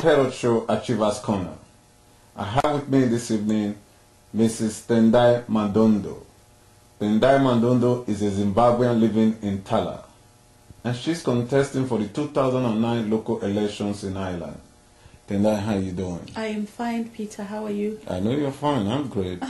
Herald Show Achievers Corner. I have with me this evening Mrs. Tendai Madondo. Tendai Madondo is a Zimbabwean living in Tala, and she's contesting for the 2009 local elections in Ireland. Tendai, how are you doing? I am fine, Peter. How are you? I know you're fine. I'm great.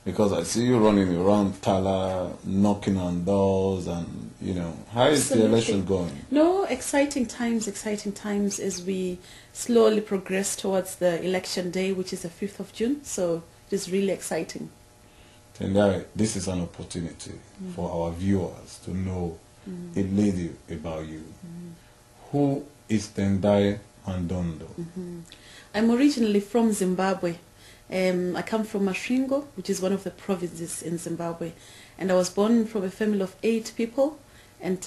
Because I see you running around Tala, knocking on doors, and, you know, how is the election going? No, exciting times as we slowly progress towards the election day, which is the 5th of June. So it is really exciting. Tendai, this is an opportunity for our viewers to know a little about you. Who is Tendai Madondo? I'm originally from Zimbabwe. I come from Masvingo, which is one of the provinces in Zimbabwe. And I was born from a family of 8 people. And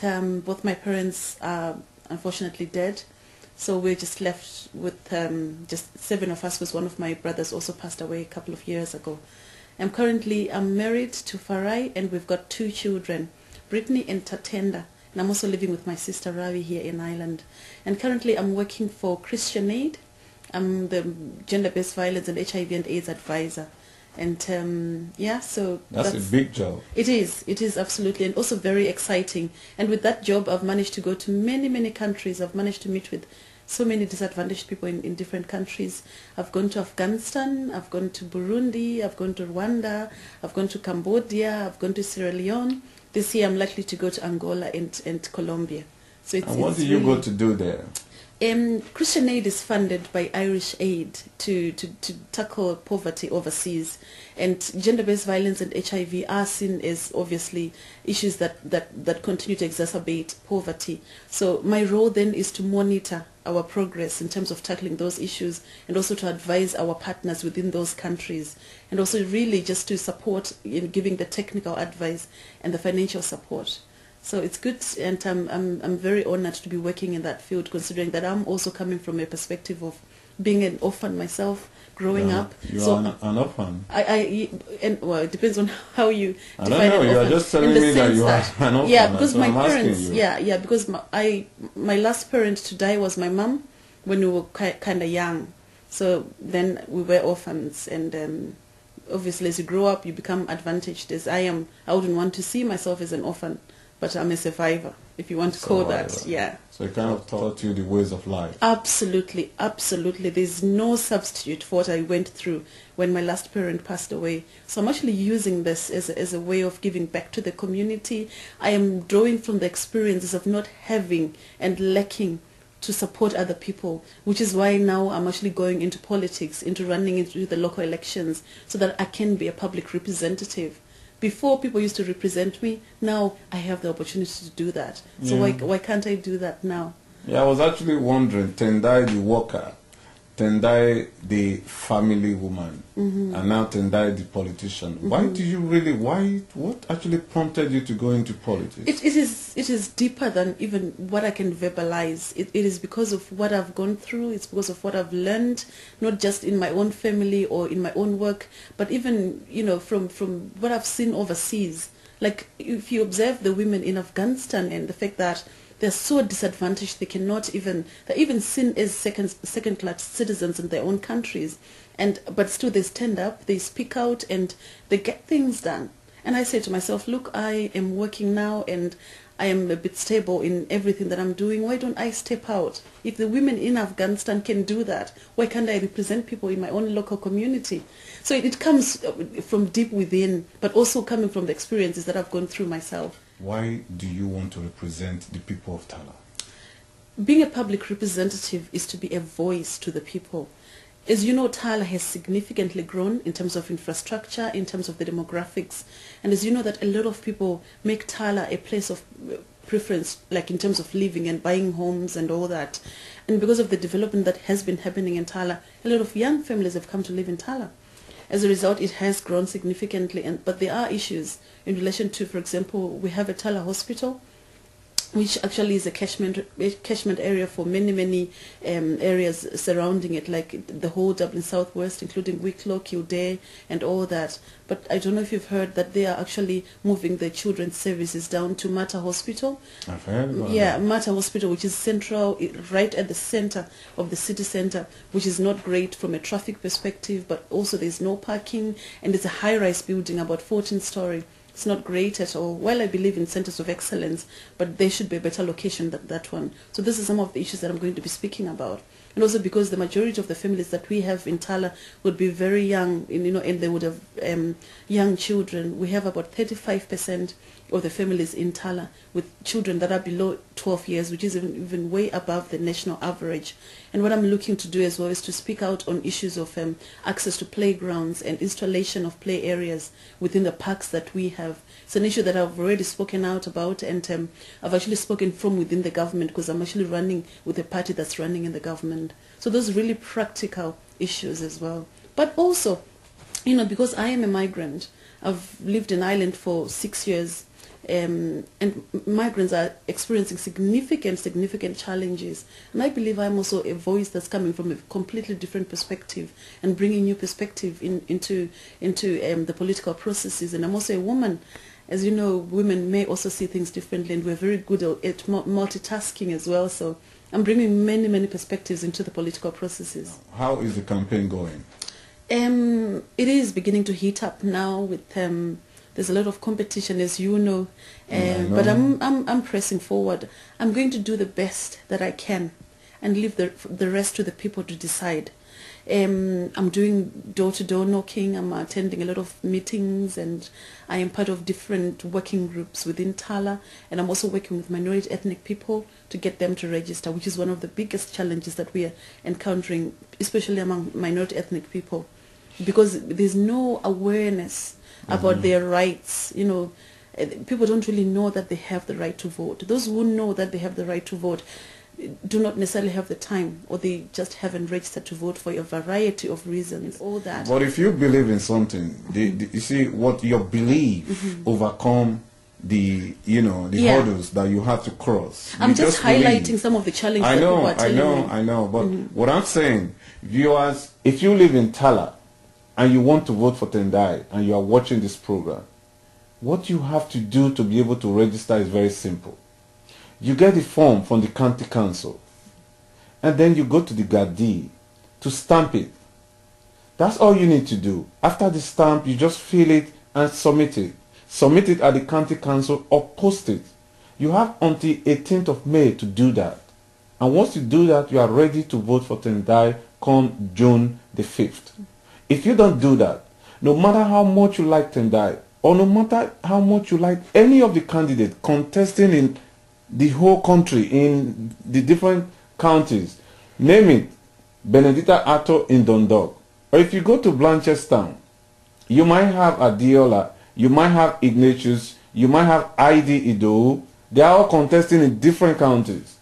both my parents are unfortunately dead. So we're just left with just 7 of us, because one of my brothers also passed away a couple of years ago. I'm married to Farai, and we've got 2 children, Brittany and Tatenda. And I'm also living with my sister Ravi here in Ireland. And currently I'm working for Christian Aid. I'm the gender-based violence and HIV and AIDS advisor. And yeah, so that's a big job. It is absolutely, and also very exciting. And with that job, I've managed to go to many countries. I've managed to meet with so many disadvantaged people in different countries. I've gone to Afghanistan, I've gone to Burundi, I've gone to Rwanda, I've gone to Cambodia, I've gone to Sierra Leone. This year I'm likely to go to Angola and Colombia. So and what do you go to do there? Christian Aid is funded by Irish Aid to tackle poverty overseas, and gender-based violence and HIV are seen as obviously issues that continue to exacerbate poverty. So my role then is to monitor our progress in terms of tackling those issues, and also to advise our partners within those countries, and also really just to support in giving the technical advice and the financial support. So it's good, and I'm very honored to be working in that field, considering that I'm also coming from a perspective of being an orphan myself, growing up. You are an orphan. Well, it depends on how you define I don't know. You are just telling me that you are an orphan. Yeah, because my parents. Yeah, because my last parent to die was my mom when we were kind of young. So then we were orphans, and obviously as you grow up, you become advantaged. As I am, I wouldn't want to see myself as an orphan. But I'm a survivor, if you want to call that, yeah. So it kind of taught you the ways of life. Absolutely, absolutely. There's no substitute for what I went through when my last parent passed away. So I'm actually using this as a way of giving back to the community. I am drawing from the experiences of not having and lacking to support other people, which is why now I'm actually going into politics, into running into the local elections, so that I can be a public representative. Before, people used to represent me. Now I have the opportunity to do that. So why can't I do that now? Yeah, I was actually wondering, Tendai the worker, Tendai the family woman, and now Tendai the politician. Why do you really, what actually prompted you to go into politics? It is deeper than even what I can verbalize. It is because of what I've gone through. It's because of what I've learned, not just in my own family or in my own work, but even, you know, from what I've seen overseas. Like, if you observe the women in Afghanistan and the fact that they're so disadvantaged, they're even seen as second-class citizens in their own countries, but still they stand up, they speak out, and they get things done. And I say to myself, look, I am working now, and I am a bit stable in everything that I'm doing. Why don't I step out? If the women in Afghanistan can do that, why can't I represent people in my own local community? So it comes from deep within, but also coming from the experiences that I've gone through myself. Why do you want to represent the people of Tala? Being a public representative is to be a voice to the people. As you know, Tala has significantly grown in terms of infrastructure, in terms of the demographics. And as you know, that a lot of people make Tala a place of preference, like in terms of living and buying homes and all that. And because of the development that has been happening in Tala, a lot of young families have come to live in Tala. As a result, it has grown significantly, but there are issues in relation to, for example, we have a Tala hospital, which actually is a catchment area for many areas surrounding it, like the whole Dublin Southwest, including Wicklow, Kildare, and all that. But I don't know if you've heard that they are actually moving the children's services down to Mater Hospital. I've heard about Yeah, that. Mater Hospital, which is central, right at the center of the city center, which is not great from a traffic perspective, but also there's no parking, and it's a high-rise building, about 14-story. It's not great at all. Well, I believe in centers of excellence, but there should be a better location than that one. So this is some of the issues that I'm going to be speaking about. And also because the majority of the families that we have in Tala would be very young, and they would have young children. We have about 35% of the families in Tala with children that are below 12 years, which is even way above the national average. And what I'm looking to do as well is to speak out on issues of access to playgrounds and installation of play areas within the parks that we have. It's an issue that I've already spoken out about, and I've actually spoken from within the government, because I'm actually running with a party that's running in the government. So those are really practical issues as well. But also, because I am a migrant, I've lived in Ireland for 6 years, and migrants are experiencing significant challenges. And I believe I'm also a voice that's coming from a completely different perspective and bringing new perspective into the political processes. And I'm also a woman. As you know, women may also see things differently, and we're very good at multitasking as well. So I'm bringing many perspectives into the political processes. How is the campaign going? It is beginning to heat up now with there's a lot of competition, as you know, but I'm pressing forward. I'm going to do the best that I can and leave the rest to the people to decide. I'm doing door-to-door knocking. I'm attending a lot of meetings, and I am part of different working groups within Tala, and I'm also working with minority ethnic people to get them to register, which is one of the biggest challenges that we are encountering, especially among minority ethnic people, because there's no awareness about their rights. People don't really know that they have the right to vote. Those who know that they have the right to vote do not necessarily have the time, or they just haven't registered to vote for a variety of reasons. All that. But if you believe in something, you see what your belief overcome the hurdles that you have to cross. I'm just highlighting some of the challenges that people are telling me. I know. But what I'm saying, viewers, if you live in Tala and you want to vote for Tendai and you are watching this program, what you have to do to be able to register is very simple. You get the form from the county council, and then you go to the Gardaí to stamp it. That's all you need to do. After the stamp, you just fill it and submit it. Submit it at the county council or post it. You have until 18th of May to do that. And once you do that, you are ready to vote for Tendai come June the 5th. If you don't do that, no matter how much you like Tendai, or no matter how much you like any of the candidates contesting in the whole country, in the different counties, name it, Benedita Atto in Dundalk, or if you go to Blanchardstown, you might have Adiola, you might have Ignatius, you might have ID Ido. They are all contesting in different counties.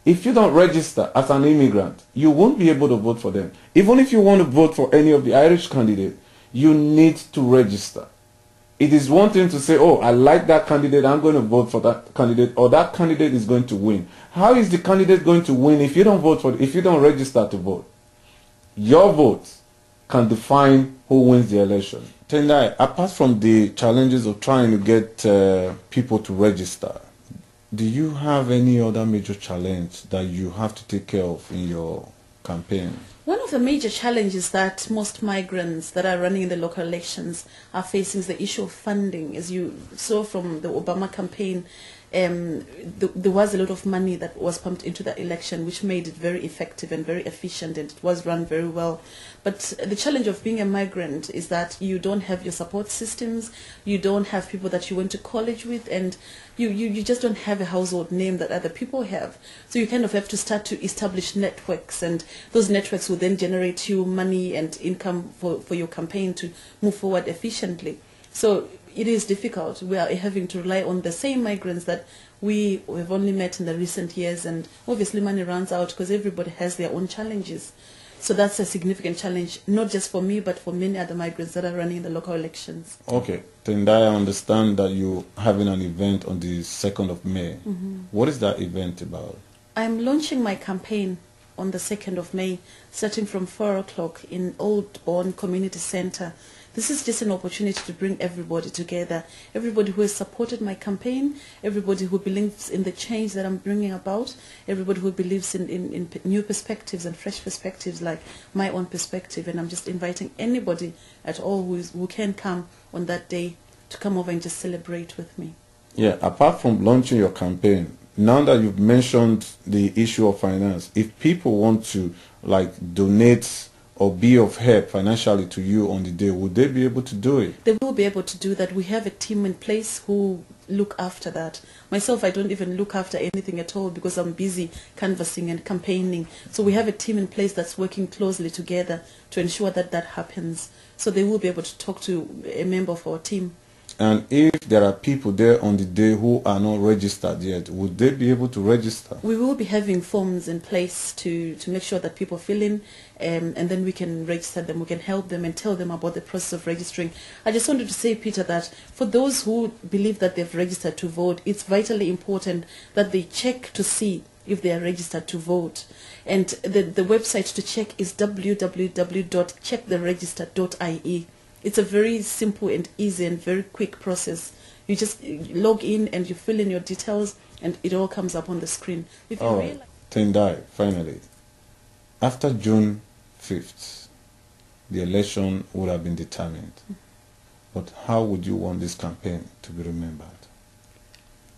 If you don't register as an immigrant, you won't be able to vote for them. Even if you want to vote for any of the Irish candidates, you need to register. It is one thing to say, oh, I like that candidate, I'm going to vote for that candidate, or that candidate is going to win. How is the candidate going to win if you don't vote for it, if you don't register to vote? Your vote can define who wins the election. Tendai, apart from the challenges of trying to get people to register, do you have any other major challenge that you have to take care of in your campaign? One of the major challenges that most migrants that are running in the local elections are facing is the issue of funding. As you saw from the Obama campaign, there was a lot of money that was pumped into that election, which made it very effective and very efficient, and it was run very well. But the challenge of being a migrant is that you don't have your support systems, you don't have people that you went to college with, and you just don't have a household name that other people have. So you kind of have to start to establish networks, and those networks will then generate you money and income for your campaign to move forward efficiently. So it is difficult. We are having to rely on the same migrants that we have only met in the recent years, and obviously money runs out because everybody has their own challenges. So that's a significant challenge, not just for me, but for many other migrants that are running the local elections. Okay, Tendai, I understand that you're having an event on the 2nd of May. What is that event about? I'm launching my campaign on the 2nd of May, starting from 4 o'clock in Old Bourne Community Center. This is just an opportunity to bring everybody together, everybody who has supported my campaign, everybody who believes in the change that I'm bringing about, everybody who believes in new perspectives and fresh perspectives like my own perspective. And I'm just inviting anybody at all who can come on that day to come over and just celebrate with me. Yeah, apart from launching your campaign, now that you've mentioned the issue of finance, if people want to like donate or be of help financially to you on the day, would they be able to do it? They will be able to do that. We have a team in place who look after that. Myself, I don't even look after anything at all because I'm busy canvassing and campaigning. So we have a team in place that's working closely together to ensure that that happens. So they will be able to talk to a member of our team. And if there are people there on the day who are not registered yet, would they be able to register? We will be having forms in place to make sure that people fill in, and then we can register them. We can help them and tell them about the process of registering. I just wanted to say, Peter, that for those who believe that they've registered to vote, it's vitally important that they check to see if they are registered to vote. And the website to check is www.checktheregister.ie. It's a very simple and easy and very quick process. You just log in and you fill in your details and it all comes up on the screen. If you realize Tendai, finally, after June 5th, the election would have been determined. But how would you want this campaign to be remembered?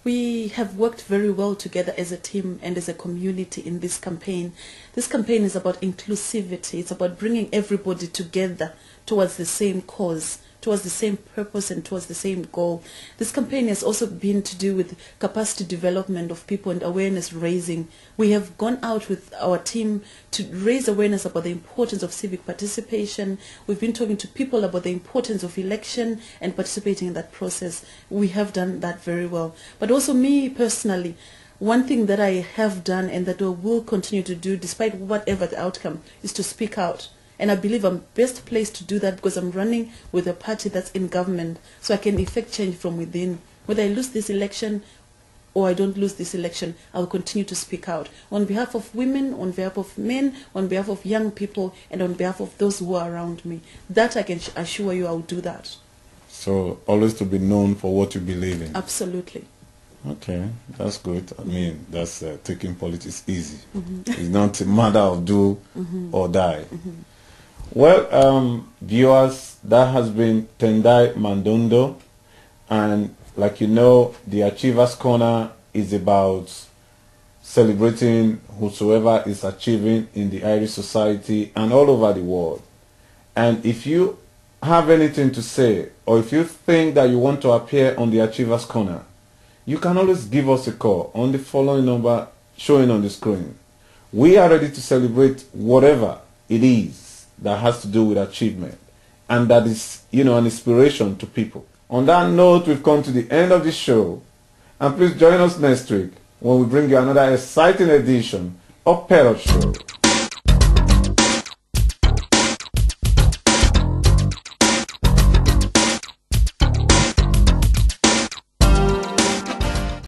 We have worked very well together as a team and as a community in this campaign. This campaign is about inclusivity. It's about bringing everybody together towards the same cause, towards the same purpose and towards the same goal. This campaign has also been to do with capacity development of people and awareness raising. We have gone out with our team to raise awareness about the importance of civic participation. We've been talking to people about the importance of election and participating in that process. We have done that very well. But also me personally, one thing that I have done and that I will continue to do despite whatever the outcome is to speak out. And I believe I'm best placed to do that because I'm running with a party that's in government, so I can effect change from within. Whether I lose this election or I don't lose this election, I will continue to speak out on behalf of women, on behalf of men, on behalf of young people, and on behalf of those who are around me. That I can assure you I will do that. So always to be known for what you believe in. Absolutely. Okay, that's good. I mean, that's taking politics easy. It's not a matter of do or die. Well, viewers, that has been Tendai Madondo, and like you know, the Achievers Corner is about celebrating whosoever is achieving in the Irish society and all over the world. And if you have anything to say, or if you think that you want to appear on the Achievers Corner, you can always give us a call on the following number showing on the screen. We are ready to celebrate whatever it is that has to do with achievement and that is, you know, an inspiration to people. On that note, we've come to the end of the show, and please join us next week when we bring you another exciting edition of Parrot Show.